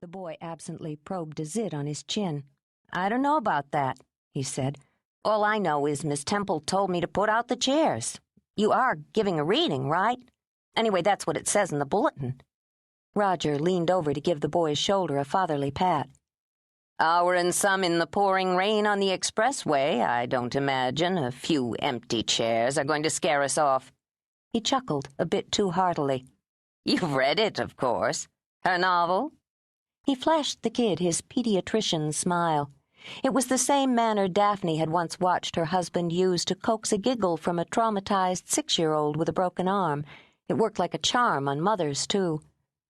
The boy absently probed a zit on his chin. "I don't know about that," he said. "All I know is Miss Temple told me to put out the chairs. You are giving a reading, right? Anyway, that's what it says in the bulletin." Roger leaned over to give the boy's shoulder a fatherly pat. "Hour and some in the pouring rain on the expressway. I don't imagine a few empty chairs are going to scare us off." He chuckled a bit too heartily. "You've read it, of course. Her novel?" He flashed the kid his pediatrician's smile. It was the same manner Daphne had once watched her husband use to coax a giggle from a traumatized 6-year-old with a broken arm. It worked like a charm on mothers, too.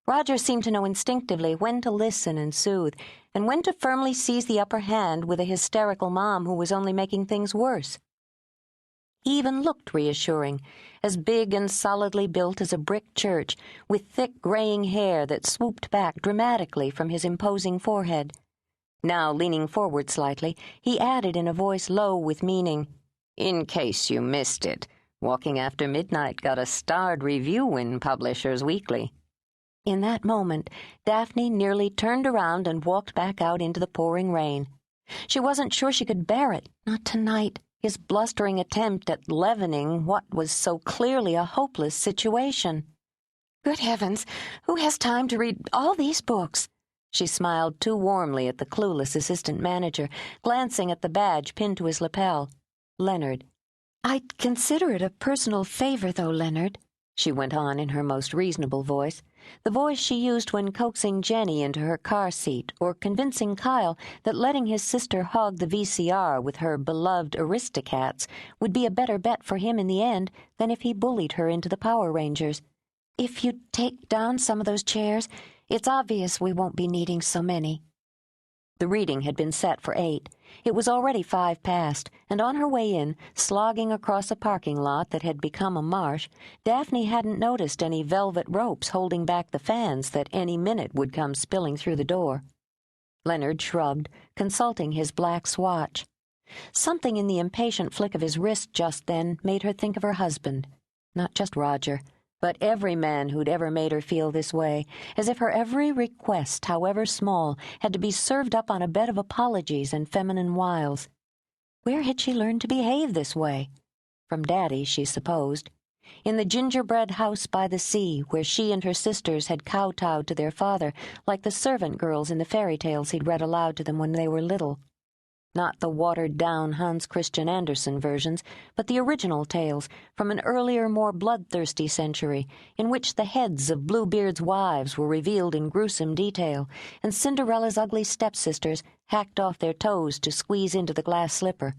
Roger seemed to know instinctively when to listen and soothe, and when to firmly seize the upper hand with a hysterical mom who was only making things worse. He even looked reassuring, as big and solidly built as a brick church, with thick graying hair that swooped back dramatically from his imposing forehead. Now, leaning forward slightly, he added in a voice low with meaning, "In case you missed it, Walking After Midnight got a starred review in Publishers Weekly." In that moment, Daphne nearly turned around and walked back out into the pouring rain. She wasn't sure she could bear it, not tonight, his blustering attempt at leavening what was so clearly a hopeless situation. "Good heavens, who has time to read all these books?" She smiled too warmly at the clueless assistant manager, glancing at the badge pinned to his lapel. Leonard. "I'd consider it a personal favor, though, Leonard," she went on in her most reasonable voice, the voice she used when coaxing Jenny into her car seat or convincing Kyle that letting his sister hog the VCR with her beloved Aristocats would be a better bet for him in the end than if he bullied her into the Power Rangers. "If you take down some of those chairs, it's obvious we won't be needing so many." The reading had been set for 8. It was already 5 past, and on her way in, slogging across a parking lot that had become a marsh, Daphne hadn't noticed any velvet ropes holding back the fans that any minute would come spilling through the door. Leonard shrugged, consulting his black swatch. Something in the impatient flick of his wrist just then made her think of her husband. Not just Roger, but every man who'd ever made her feel this way, as if her every request, however small, had to be served up on a bed of apologies and feminine wiles. Where had she learned to behave this way? From Daddy, she supposed. In the gingerbread house by the sea, where she and her sisters had kowtowed to their father, like the servant girls in the fairy tales he'd read aloud to them when they were little. Not the watered-down Hans Christian Andersen versions, but the original tales from an earlier, more bloodthirsty century, in which the heads of Bluebeard's wives were revealed in gruesome detail, and Cinderella's ugly stepsisters hacked off their toes to squeeze into the glass slipper.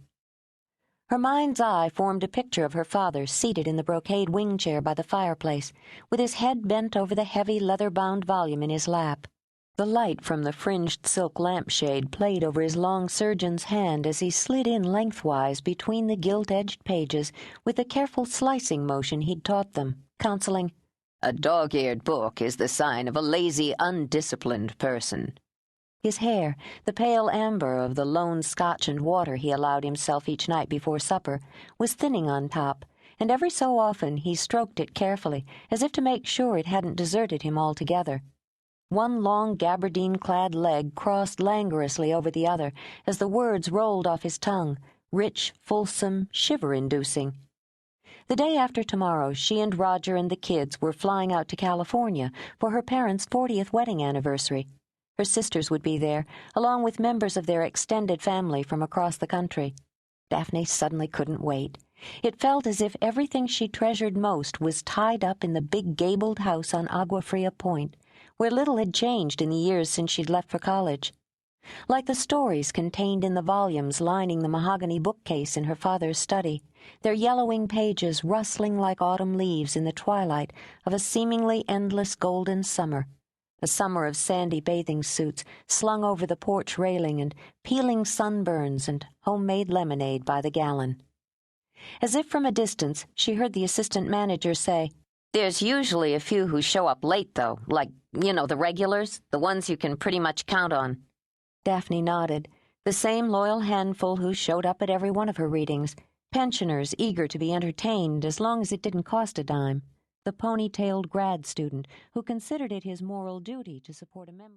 Her mind's eye formed a picture of her father seated in the brocade wing chair by the fireplace, with his head bent over the heavy leather-bound volume in his lap. The light from the fringed silk lampshade played over his long surgeon's hand as he slid in lengthwise between the gilt-edged pages with the careful slicing motion he'd taught them, counseling, "A dog-eared book is the sign of a lazy, undisciplined person." His hair, the pale amber of the lone scotch and water he allowed himself each night before supper, was thinning on top, and every so often he stroked it carefully, as if to make sure it hadn't deserted him altogether. One long gabardine-clad leg crossed languorously over the other as the words rolled off his tongue, rich, fulsome, shiver-inducing. The day after tomorrow, she and Roger and the kids were flying out to California for her parents' 40th wedding anniversary. Her sisters would be there, along with members of their extended family from across the country. Daphne suddenly couldn't wait. It felt as if everything she treasured most was tied up in the big gabled house on Agua Fria Point, where little had changed in the years since she'd left for college. Like the stories contained in the volumes lining the mahogany bookcase in her father's study, their yellowing pages rustling like autumn leaves in the twilight of a seemingly endless golden summer, a summer of sandy bathing suits slung over the porch railing and peeling sunburns and homemade lemonade by the gallon. As if from a distance, she heard the assistant manager say, "There's usually a few who show up late, though, like, the regulars, the ones you can pretty much count on." Daphne nodded, the same loyal handful who showed up at every one of her readings, pensioners eager to be entertained as long as it didn't cost a dime, the pony-tailed grad student who considered it his moral duty to support a member.